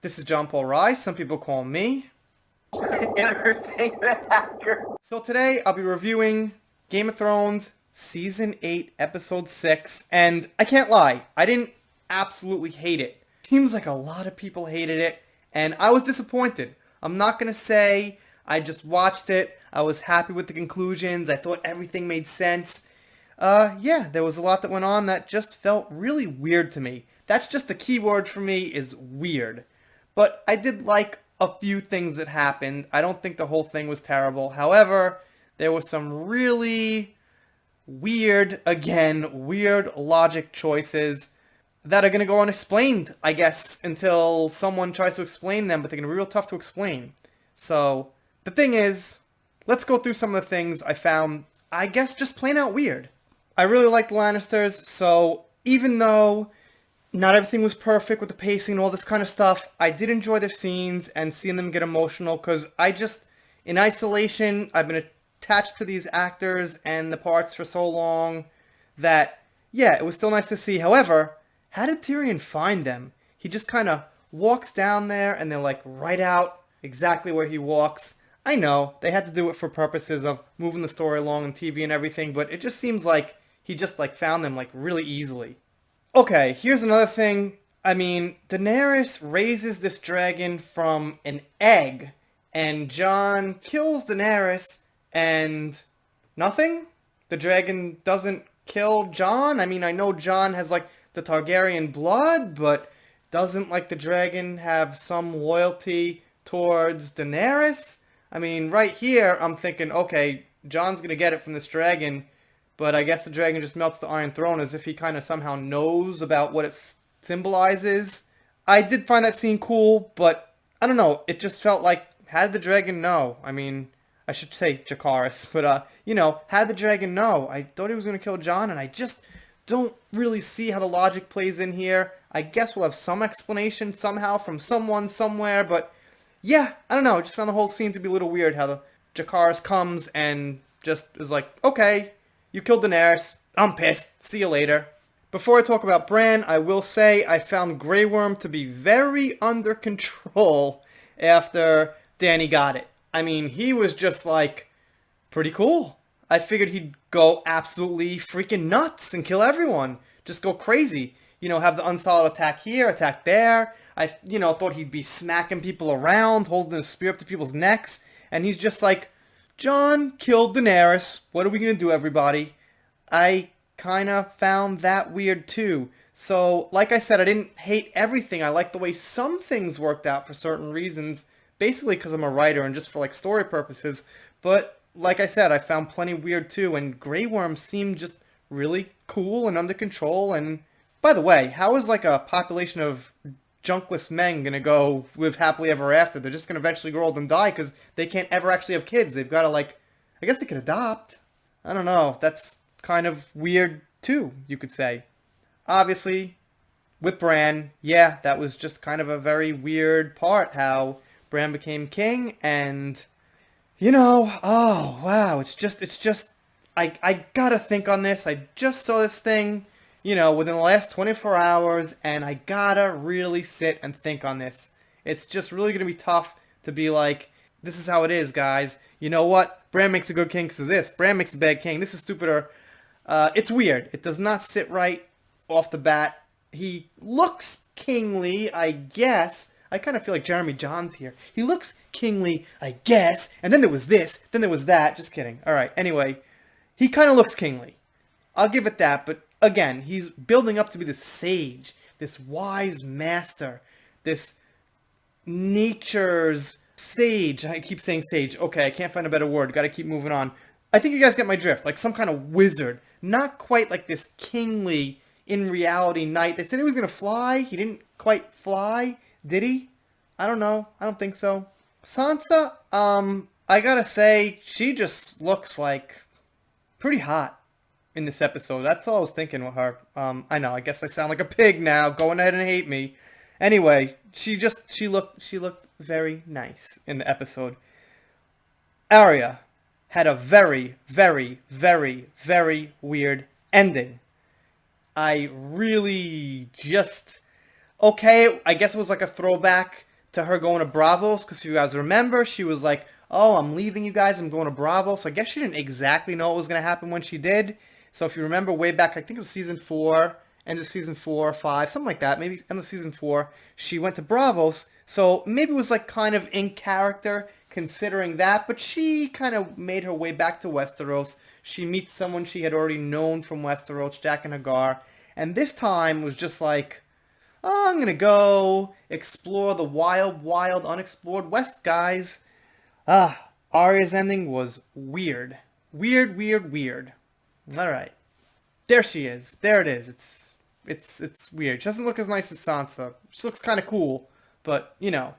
This is John Paul Rice. Some people call me Entertainment hacker. So today I'll be reviewing Game of Thrones Season 8, Episode 6, and I can't lie, I didn't absolutely hate it. Seems like a lot of people hated it, and I was disappointed. I'm not gonna say I just watched it, I was happy with the conclusions, I thought everything made sense. Yeah, there was a lot that went on that just felt really weird to me. That's just the key word for me, is weird. But I did like a few things that happened. I don't think the whole thing was terrible. However, there were some really weird logic choices that are going to go unexplained, I guess, until someone tries to explain them, but they're going to be real tough to explain. So, the thing is, let's go through some of the things I found, I guess, just plain out weird. I really like the Lannisters, so even though not everything was perfect with the pacing and all this kind of stuff, I did enjoy their scenes and seeing them get emotional because I just, in isolation, I've been attached to these actors and the parts for so long that, yeah, it was still nice to see. However, how did Tyrion find them? He just kind of walks down there and they're like right out exactly where he walks. I know they had to do it for purposes of moving the story along on TV and everything, but it just seems like he just like found them like really easily. Okay, here's another thing. I mean, Daenerys raises this dragon from an egg, and Jon kills Daenerys, and nothing? The dragon doesn't kill Jon? I mean, I know Jon has, like, the Targaryen blood, but doesn't, like, the dragon have some loyalty towards Daenerys? I mean, right here, I'm thinking, okay, Jon's gonna get it from this dragon, but I guess the dragon just melts the Iron Throne as if he kind of somehow knows about what it symbolizes. I did find that scene cool, but I don't know. It just felt like, how did the dragon know? I mean, I should say Jakaris, but, how did the dragon know? I thought he was going to kill Jon, and I just don't really see how the logic plays in here. I guess we'll have some explanation somehow from someone somewhere, but yeah, I don't know. I just found the whole scene to be a little weird how the Jakaris comes and just is like, okay, you killed Daenerys. I'm pissed. See you later. Before I talk about Bran, I will say I found Grey Worm to be very under control after Dany got it. I mean, he was just like, pretty cool. I figured he'd go absolutely freaking nuts and kill everyone. Just go crazy. Have the unsolid attack here, attack there. I thought he'd be smacking people around, holding his spear up to people's necks. And he's just like, Jon killed Daenerys. What are we going to do, everybody? I kind of found that weird too. So, like I said, I didn't hate everything. I liked the way some things worked out for certain reasons. Basically because I'm a writer and just for like story purposes. But, like I said, I found plenty weird too. And Grey Worm seemed just really cool and under control. And, by the way, how is like a population of junkless men gonna go live happily ever after? They're just gonna eventually grow old and die because they can't ever actually have kids. They've got to I guess they could adopt. I don't know. That's kind of weird too, you could say. Obviously, with Bran, yeah, that was just kind of a very weird part how Bran became king and oh wow, it's just I gotta think on this. I just saw this thing within the last 24 hours, and I gotta really sit and think on this. It's just really gonna be tough to be like, this is how it is, guys. You know what? Bran makes a good king because of this. Bran makes a bad king. This is stupider. It's weird. It does not sit right off the bat. He looks kingly, I guess. I kind of feel like Jeremy Johns here. He looks kingly, I guess. And then there was this, then there was that. Just kidding. All right. Anyway, he kind of looks kingly. I'll give it that, but again, he's building up to be this sage, this wise master, this nature's sage. I keep saying sage. Okay, I can't find a better word. Gotta keep moving on. I think you guys get my drift. Like some kind of wizard. Not quite like this kingly, in reality, knight. They said he was gonna fly. He didn't quite fly. Did he? I don't know. I don't think so. Sansa, I gotta say, she just looks like pretty hot in this episode. That's all I was thinking with her. I know, I guess I sound like a pig now. Go ahead and hate me. Anyway, she looked very nice in the episode. Arya had a very, very, very, very weird ending. I really just... Okay, I guess it was like a throwback to her going to Bravos, because if you guys remember, she was like, oh, I'm leaving you guys, I'm going to Bravos. So I guess she didn't exactly know what was going to happen when she did. So if you remember way back, I think it was season 4, end of season 4 or 5, something like that, maybe end of season 4, she went to Bravos. So maybe it was like kind of in character considering that, but she kind of made her way back to Westeros. She meets someone she had already known from Westeros, Jack and Hagar, and this time was just like, oh, I'm gonna go explore the wild, wild, unexplored West, guys. Arya's ending was weird. Weird, weird, weird. Alright. There she is. There it is. It's weird. She doesn't look as nice as Sansa. She looks kind of cool, but, you know.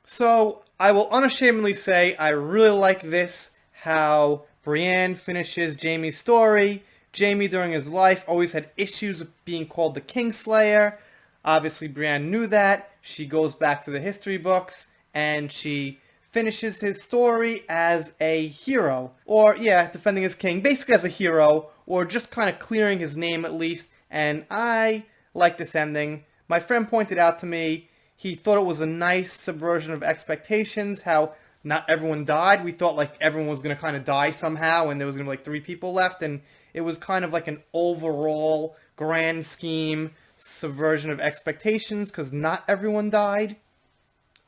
So, I will unashamedly say I really like this, how Brienne finishes Jaime's story. Jaime, during his life, always had issues with being called the Kingslayer. Obviously, Brienne knew that. She goes back to the history books, and she finishes his story as a hero. Or, yeah, defending his king, basically as a hero, or just kind of clearing his name at least. And I like this ending. My friend pointed out to me, he thought it was a nice subversion of expectations, how not everyone died. We thought like everyone was going to kind of die somehow, and there was going to be like 3 people left, and it was kind of like an overall grand scheme subversion of expectations, because not everyone died.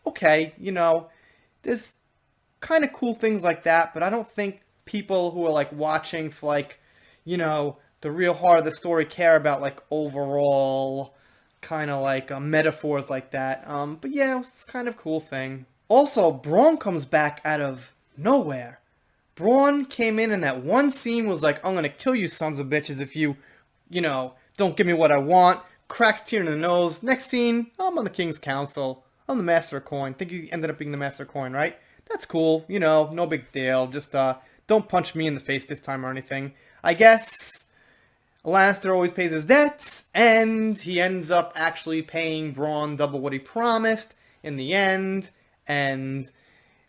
Okay, you know, there's kind of cool things like that, but I don't think people who are like watching for like, you know, the real heart of the story care about like overall kind of like metaphors like that. But yeah, it's kind of a cool thing. Also, Braun comes back out of nowhere. Braun came in that one scene, was like, I'm gonna kill you sons of bitches if you know, don't give me what I want. Cracks Tyrion in the nose. Next scene, I'm on the King's Council. I'm the Master of Coin. Think you ended up being the Master of Coin, right? That's cool. You know, no big deal. Just, don't punch me in the face this time or anything. I guess Lannister always pays his debts, and he ends up actually paying Braun double what he promised in the end, and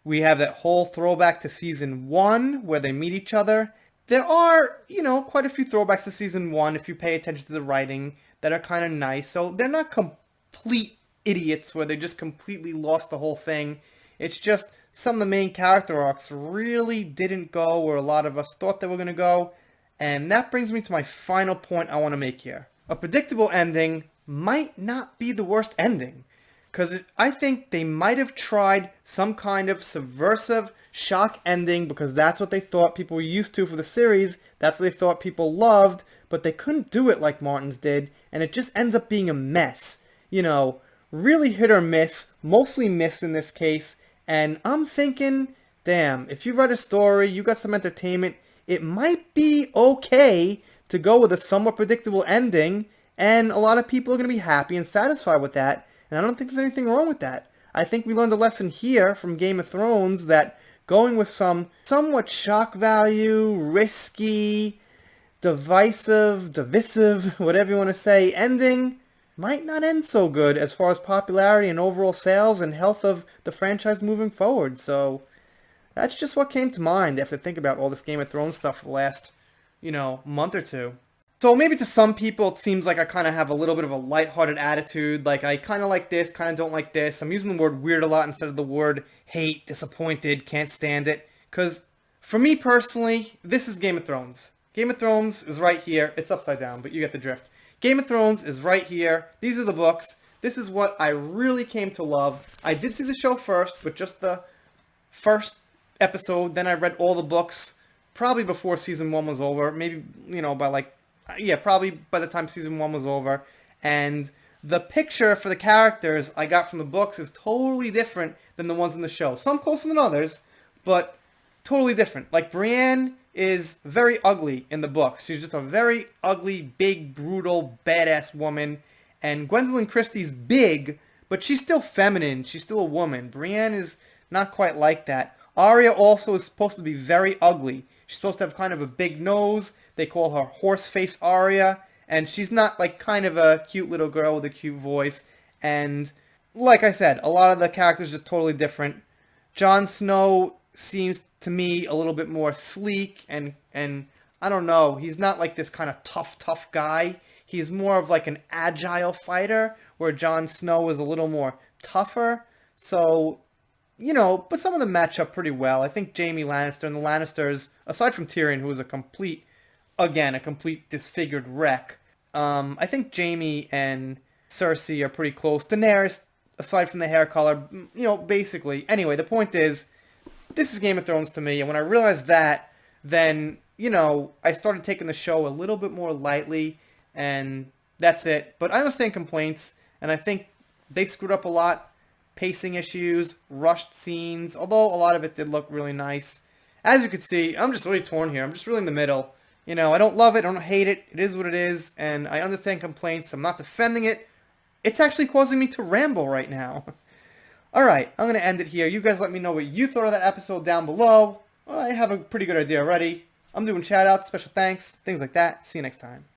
we have that whole throwback to Season 1, where they meet each other. There are, you know, quite a few throwbacks to Season 1, if you pay attention to the writing, that are kind of nice. So they're not complete idiots, where they just completely lost the whole thing. It's just some of the main character arcs really didn't go where a lot of us thought they were going to go. And that brings me to my final point I want to make here. A predictable ending might not be the worst ending. Because I think they might have tried some kind of subversive shock ending, because that's what they thought people were used to for the series. That's what they thought people loved. But they couldn't do it like Martin's did. And it just ends up being a mess. You know, really hit or miss. Mostly miss in this case. And I'm thinking, damn, if you write a story, you got some entertainment, it might be okay to go with a somewhat predictable ending. And a lot of people are going to be happy and satisfied with that. And I don't think there's anything wrong with that. I think we learned a lesson here from Game of Thrones that going with some somewhat shock value, risky, divisive, whatever you want to say, ending might not end so good as far as popularity and overall sales and health of the franchise moving forward. So that's just what came to mind after thinking about all this Game of Thrones stuff for the last, you know, month or two. So maybe to some people it seems like I kind of have a little bit of a lighthearted attitude, like I kind of like this, kind of don't like this. I'm using the word weird a lot instead of the word hate, disappointed, can't stand it. Because for me personally, this is Game of Thrones. Game of Thrones is right here. It's upside down, but you get the drift. Game of Thrones is right here. These are the books. This is what I really came to love. I did see the show first, but just the first episode. Then I read all the books, probably before season 1 was over. Maybe, you know, probably by the time season 1 was over. And the picture for the characters I got from the books is totally different than the ones in the show. Some closer than others, but totally different. Like, Brienne is very ugly in the book. She's just a very ugly, big, brutal, badass woman. And Gwendolyn Christie's big, but she's still feminine. She's still a woman. Brienne is not quite like that. Arya also is supposed to be very ugly. She's supposed to have kind of a big nose. They call her Horseface Arya. And she's not like kind of a cute little girl with a cute voice. And like I said, a lot of the characters are just totally different. Jon Snow seems to me a little bit more sleek and I don't know, he's not like this kind of tough guy. He's more of like an agile fighter, where Jon Snow is a little more tougher. So, but some of them match up pretty well. I think Jaime Lannister and the Lannisters, aside from Tyrion, who is a complete disfigured wreck, I think Jaime and Cersei are pretty close. Daenerys, aside from the hair color, basically. Anyway, the point is, this is Game of Thrones to me, and when I realized that, then, I started taking the show a little bit more lightly, and that's it. But I understand complaints, and I think they screwed up a lot. Pacing issues, rushed scenes, although a lot of it did look really nice. As you can see, I'm just really torn here. I'm just really in the middle. I don't love it, I don't hate it. It is what it is, and I understand complaints. I'm not defending it. It's actually causing me to ramble right now. Alright, I'm going to end it here. You guys let me know what you thought of that episode down below. I have a pretty good idea already. I'm doing shout-outs, special thanks, things like that. See you next time.